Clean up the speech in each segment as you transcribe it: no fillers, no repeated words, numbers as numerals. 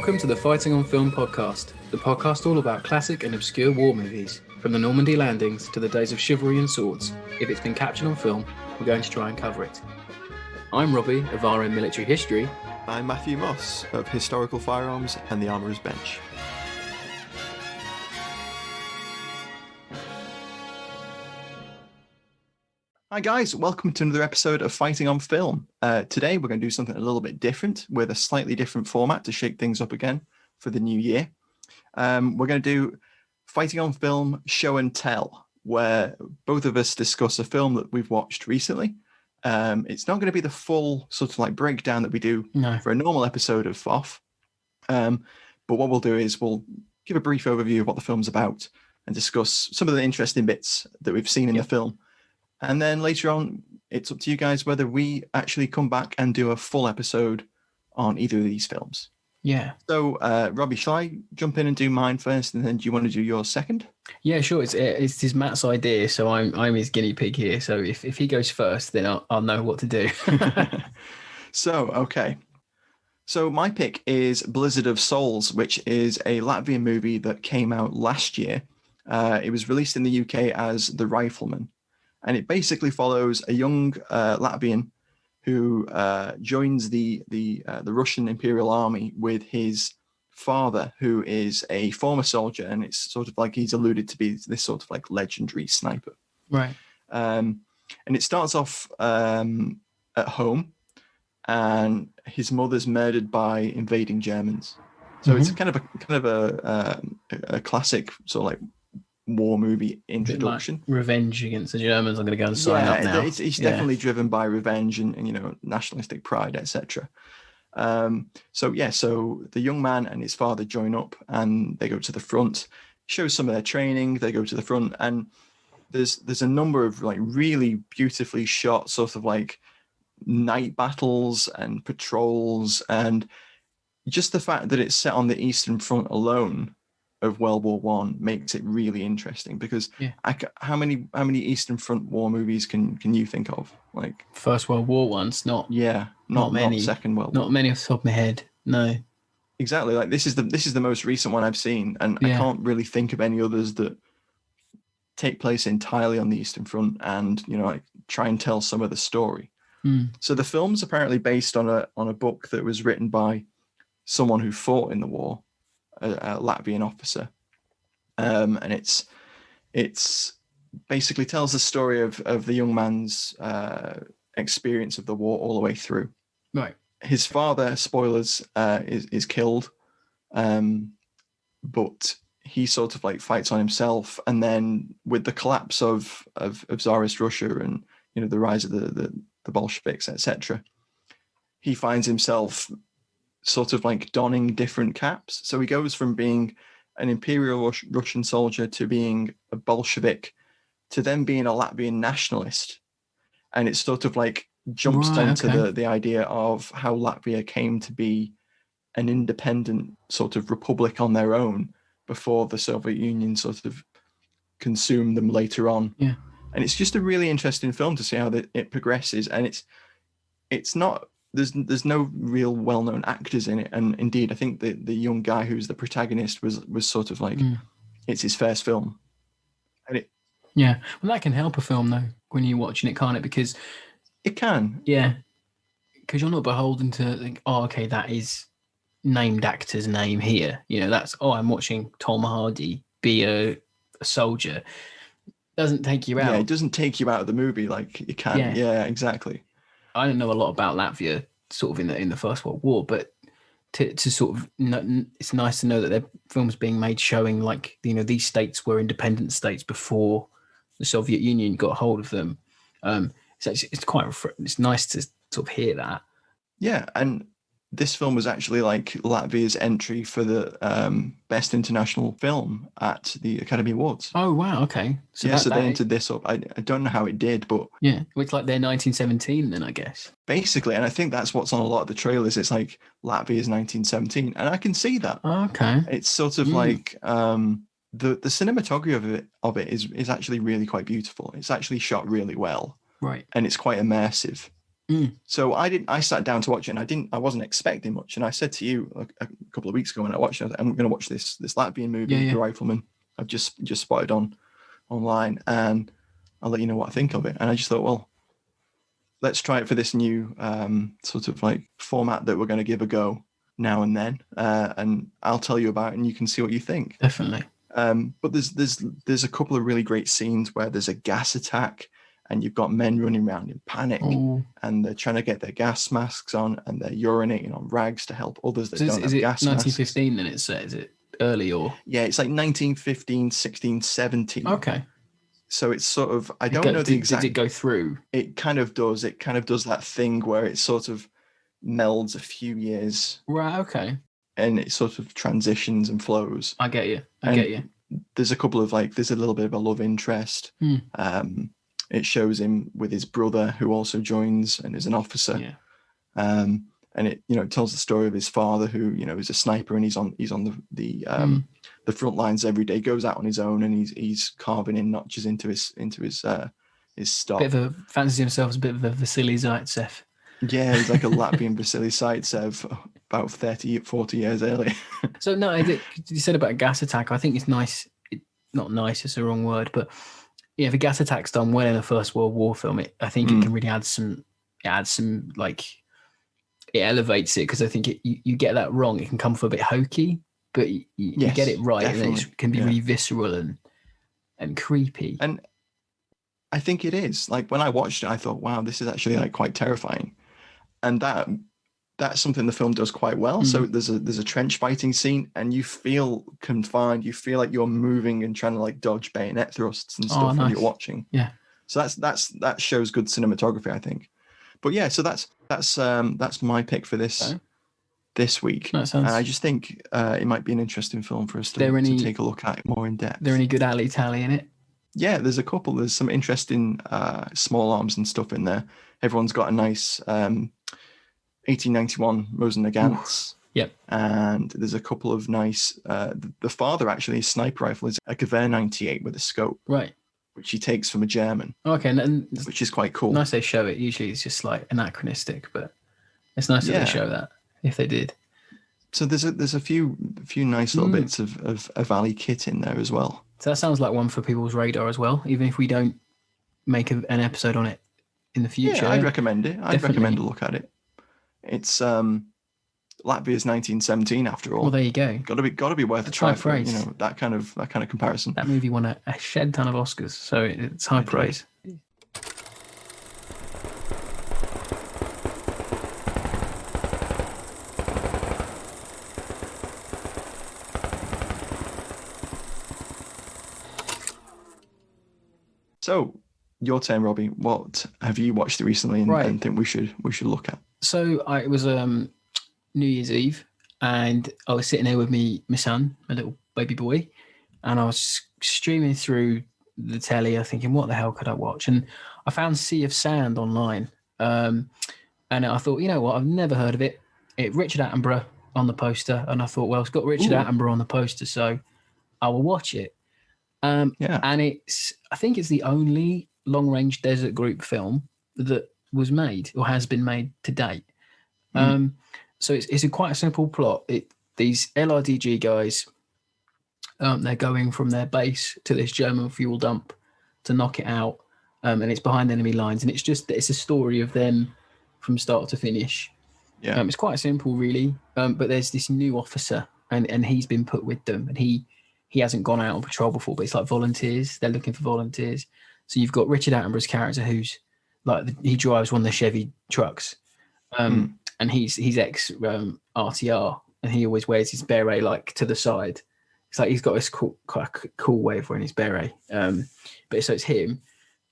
Welcome to the Fighting on Film podcast, the podcast all about classic and obscure war movies, from the Normandy landings to the days of chivalry and swords. If it's been captured on film, we're going to try and cover it. I'm Robbie of RM Military History. I'm Matthew Moss of Historical Firearms and the Armourer's Bench. Hi guys, welcome to another episode of Fighting on Film. Today we're going to do something a little bit different with a slightly different format to shake things up again for the new year. We're going to do Fighting on Film Show and Tell, where both of us discuss a film that we've watched recently. It's not going to be the full sort of like breakdown that we do for a normal episode of FOF. But what we'll do is we'll give a brief overview of what the film's about and discuss some of the interesting bits that we've seen in the film. And then later on, it's up to you guys whether we actually come back and do a full episode on either of these films. Yeah. So, Robbie, shall I jump in and do mine first, and then do you want to do yours second? Yeah, sure. It's Matt's idea, so I'm his guinea pig here. So if he goes first, then I'll know what to do. Okay. So my pick is Blizzard of Souls, which is a Latvian movie that came out last year. It was released in the UK as The Rifleman. And it basically follows a young Latvian who joins the Russian Imperial Army with his father, who is a former soldier, and it's sort of like he's alluded to be this sort of like legendary sniper. Right. And it starts off at home, and his mother's murdered by invading Germans. So it's kind of a classic sort of like war movie introduction. Like revenge against the Germans. I'm going to go and sign up now. It's definitely driven by revenge and nationalistic pride, etc. So the young man and his father join up and they go to the front, shows some of their training. They go to the front, and there's a number of like really beautifully shot sort of like night battles and patrols, and just the fact that it's set on the Eastern Front alone of World War One makes it really interesting, because how many Eastern Front war movies can you think of? Like First World War ones, not many. Not Second World War. Not many off the top of my head. No. Exactly. Like this is the most recent one I've seen, and I can't really think of any others that take place entirely on the Eastern Front and like try and tell some of the story. So the film's apparently based on a book that was written by someone who fought in the war, a Latvian officer, and it's basically tells the story of the young man's experience of the war all the way through. Right. His father, spoilers, is killed, but he sort of like fights on himself, and then with the collapse of Tsarist Russia and the rise of the Bolsheviks, etc., he finds himself sort of like donning different caps. So he goes from being an Imperial Russian soldier to being a Bolshevik to then being a Latvian nationalist. And it sort of like jumps onto the idea of how Latvia came to be an independent sort of republic on their own before the Soviet Union sort of consumed them later on. Yeah. And it's just a really interesting film to see how it progresses. And it's not, there's no real well-known actors in it, and indeed I think the young guy who's the protagonist was sort of like it's his first film, and well, that can help a film though when you're watching it, can't it? Because it can, because you're not beholden to think, that is named actor's name here, that's I'm watching Tom Hardy be a soldier. Doesn't take you out. It doesn't take you out of the movie like it can. Exactly. I don't know a lot about Latvia sort of in the First World War, but to sort of it's nice to know that there are films being made showing like these states were independent states before the Soviet Union got hold of them. It's nice to sort of hear that. And this film was actually like Latvia's entry for the best international film at the Academy Awards. Oh wow, okay. So they entered this up. I don't know how it did, but it's like their 1917 then, I guess. Basically, and I think that's what's on a lot of the trailers. It's like Latvia's 1917, and I can see that. Okay. It's sort of like the cinematography of it is actually really quite beautiful. It's actually shot really well, right? And it's quite immersive. So I sat down to watch it, and I wasn't expecting much. And I said to you a couple of weeks ago when I watched it, I'm going to watch this Latvian movie, Yeah, yeah. The Rifleman. I've just spotted online, and I'll let you know what I think of it. And I just thought, well, let's try it for this new sort of like format that we're going to give a go now and then, and I'll tell you about it, and you can see what you think. Definitely. But there's a couple of really great scenes where there's a gas attack, and you've got men running around in panic, and they're trying to get their gas masks on, and they're urinating on rags to help others that don't have gas masks. Is it 1915 then it's set? Is it early or? Yeah, it's like 1915, 16, 17. Okay. So it's sort of, I don't know the exact. Did it go through? It kind of does. It kind of does that thing where it sort of melds a few years. Right. Okay. And it sort of transitions and flows. I get you. I get you. There's a couple of there's a little bit of a love interest. It shows him with his brother, who also joins and is an officer. Yeah. And it tells the story of his father, who is a sniper, and he's on the front lines every day. Goes out on his own, and he's carving in notches into his stock. Bit of a fancies himself as a bit of a Vasily Zaitsev. Yeah, he's like a Latvian Vasily Zaitsev about 40 years earlier. So no, you said about a gas attack. I think it's nice. Not nice, it's the wrong word, but if a gas attack's done well in a First World War film, I think it can really add some like, it elevates it, because I think you get that wrong, it can come off a bit hokey, but you get it right, definitely. And it can be really visceral and creepy. And I think it is. Like, when I watched it, I thought, wow, this is actually like quite terrifying. And that's something the film does quite well. So there's a trench fighting scene, and you feel confined. You feel like you're moving and trying to like dodge bayonet thrusts and stuff when you're watching. Yeah. So that shows good cinematography, I think. But yeah, so that's my pick for this week. And I just think it might be an interesting film for us to take a look at it more in depth. There any good alley tally in it? Yeah, there's a couple. There's some interesting small arms and stuff in there. Everyone's got a nice 1891 Mosin Nagants. Yep. And there's a couple of nice. The father actually, his sniper rifle is a Gewehr 98 with a scope. Right. Which he takes from a German. Okay, and which is quite cool. Nice they show it. Usually it's just like anachronistic, but it's nice that they show that, if they did. So there's a few nice little bits of alley kit in there as well. So that sounds like one for people's radar as well, even if we don't make an episode on it in the future. Yeah, I'd recommend it. I'd recommend a look at it. It's Latvia's 1917 after all. Well, there you go. Got to be worth a try. High praise. That kind of comparison. That movie won a shed ton of Oscars, so it's high praise. So, your turn, Robbie. What have you watched recently and think we should look at? So it was New Year's Eve, and I was sitting there with my son, my little baby boy, and I was streaming through the telly, thinking, what the hell could I watch? And I found Sea of Sand online, and I thought, you know what, I've never heard of it. Richard Attenborough on the poster, and I thought, well, it's got Richard Attenborough on the poster, so I will watch it. And I think it's the only long-range desert group film that was made or has been made to date. So it's quite a simple plot. These LRDG guys, they're going from their base to this German fuel dump to knock it out, and it's behind enemy lines, and it's a story of them from start to finish. Yeah, it's quite simple, really. But there's this new officer, and he's been put with them, and he hasn't gone out on patrol before, but it's like volunteers. They're looking for volunteers. So you've got Richard Attenborough's character, who's like he drives one of the Chevy trucks, and he's ex RTR, and he always wears his beret like to the side. It's like he's got this quite a cool way of wearing his beret. But so it's him,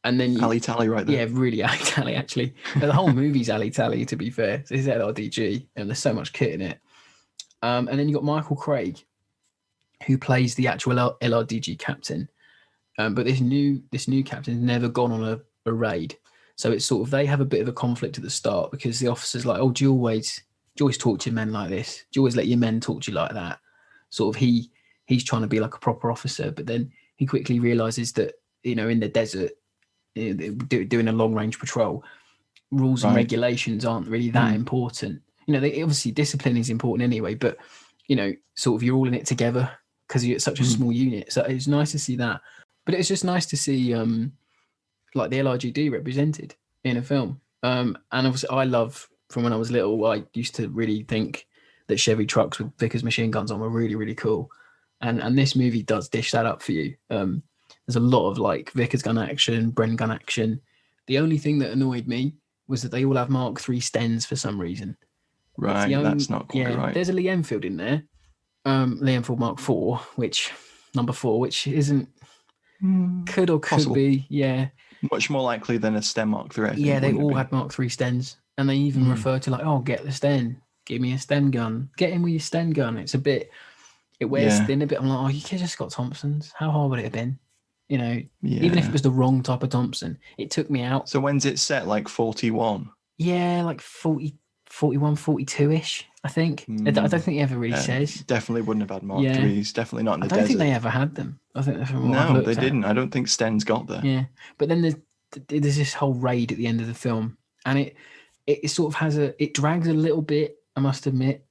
and then Ali Tally right there. Yeah, really Ali Tally actually. The whole movie's Ali Tally, to be fair. So it's LRDG, and there's so much kit in it. And then you got Michael Craig, who plays the actual LRDG captain. But this new captain's never gone on a raid. So it's sort of, they have a bit of a conflict at the start, because the officer's like, oh, do you always talk to your men like this? Do you always let your men talk to you like that? Sort of he's trying to be like a proper officer, but then he quickly realizes that, in the desert, doing a long range patrol, rules and Right. regulations aren't really that important. You know, obviously discipline is important anyway, but you know, sort of you're all in it together because you're such a small unit. So it's nice to see that. But it's just nice to see like the LRGD represented in a film. And obviously, I love from when I was little. I used to really think that Chevy trucks with Vickers machine guns on were really, really cool. And this movie does dish that up for you. There's a lot of like Vickers gun action, Bren gun action. The only thing that annoyed me was that they all have Mark III Stens for some reason. That's the Right. only. That's not quite right. There's a Lee Enfield in there, Lee Enfield Mark IV, which number 4, which isn't could Possible. be, yeah. Much more likely than a Stem Mark III, I think. Yeah, they wouldn't it all be? had Mark III Stens, and they even refer to like, oh, get the Sten, give me a Sten gun, get in with your Sten gun. It's a bit, it wears Yeah. thin a bit. I'm like, oh, you could have just got Thompsons. How hard would it have been? You know, even if it Yeah. was the wrong type of Thompson, it took me out. So when's it set? Like 41? Yeah, like 40, 41, 42-ish, I think. I don't think it ever really says. Definitely wouldn't have had Mark Yeah. IIIs. Definitely not in the I don't desert. think they ever had them. I think that's from what I've No, looked they at. didn't. I don't think Sten's got there. Yeah, but then there's this whole raid at the end of the film, and it sort of has it drags a little bit. I must admit,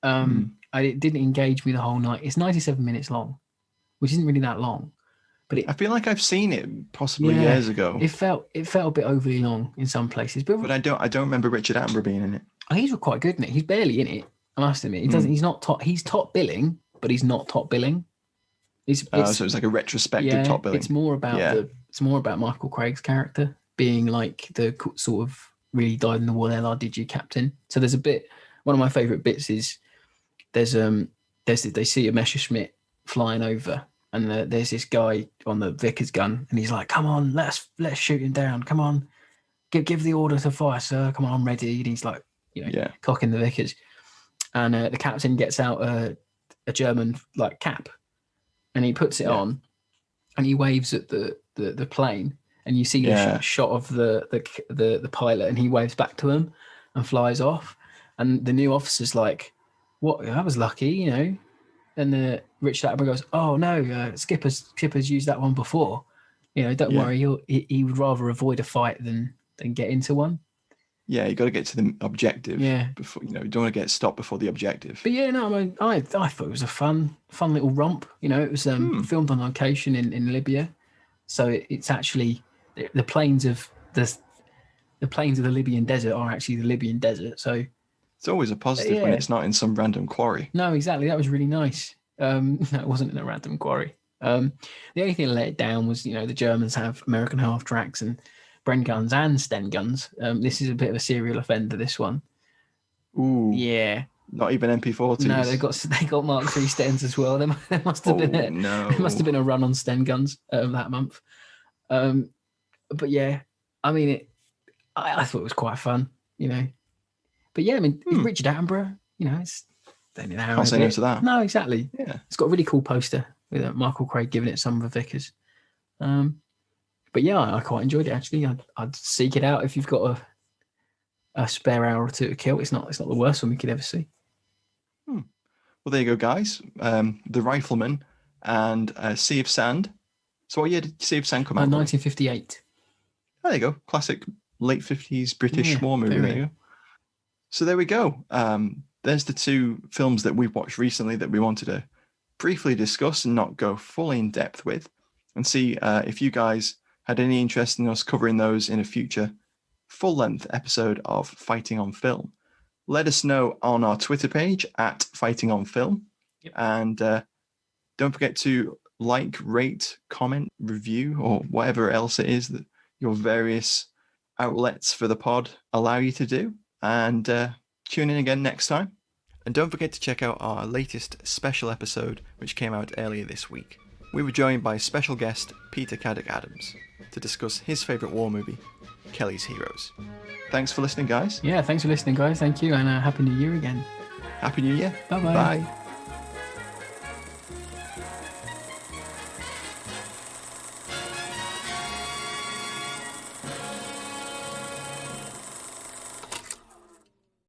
it didn't engage me the whole night. It's 97 minutes long, which isn't really that long, but I feel like I've seen it possibly years ago. It felt a bit overly long in some places, but I don't remember Richard Attenborough being in it. He's quite good in it. He's barely in it. I must admit, he doesn't. He's not top. He's top billing, but he's not top billing. So it's like a retrospective top billing. It's more about Michael Craig's character being like the sort of really died in the war LRDG captain. So there's a bit. One of my favourite bits is they see a Messerschmitt flying over, and there's this guy on the Vickers gun, and he's like, "Come on, let's shoot him down. Come on, give the order to fire, sir. Come on, I'm ready." And he's like, cocking the Vickers, and the captain gets out a German like cap. And he puts it on, and he waves at the plane, and you see a shot of the pilot, and he waves back to him, and flies off. And the new officer's like, "What? I was lucky, you know." And the Richard Attenborough goes, "Oh no, Skipper's used that one before. You know, don't worry. He would rather avoid a fight than get into one." Yeah, you got to get to the objective. Yeah. Before you don't want to get stopped before the objective. But yeah, no, I mean, I thought it was a fun little romp. You know, it was filmed on location in Libya, so it's actually the plains of the Libyan desert are actually the Libyan desert. So it's always a positive when it's not in some random quarry. No, exactly. That was really nice. No, it wasn't in a random quarry. The only thing that let it down was, the Germans have American half tracks and Bren guns and Sten guns. This is a bit of a serial offender, this one. Ooh. Yeah. Not even MP40s. No, they got Mark III Stens as well. There must have been a run on Sten guns that month. But yeah, I mean, I thought it was quite fun, But yeah, I mean, Richard Attenborough, it's can't say no to that. No, exactly. Yeah, it's got a really cool poster with Michael Craig giving it some of the Vickers. But yeah, I quite enjoyed it actually. I'd seek it out if you've got a spare hour or two to kill. It's not the worst one we could ever see. Well, there you go, guys. The Rifleman and Sea of Sand. So what year did Sea of Sand come out? 1958. There you go. Classic late 50s British war movie. There you go. So there we go. There's the two films that we've watched recently that we wanted to briefly discuss and not go fully in depth with, and see if you guys had any interest in us covering those in a future full-length episode of Fighting on Film. Let us know on our Twitter page at Fighting on Film. Yep. And don't forget to like, rate, comment, review, or whatever else it is that your various outlets for the pod allow you to do. And tune in again next time. And don't forget to check out our latest special episode, which came out earlier this week. We were joined by special guest Peter Caddick Adams to discuss his favourite war movie, Kelly's Heroes. Thanks for listening, guys. Yeah, thanks for listening, guys. Thank you, and Happy New Year again. Happy New Year. Bye-bye. Bye.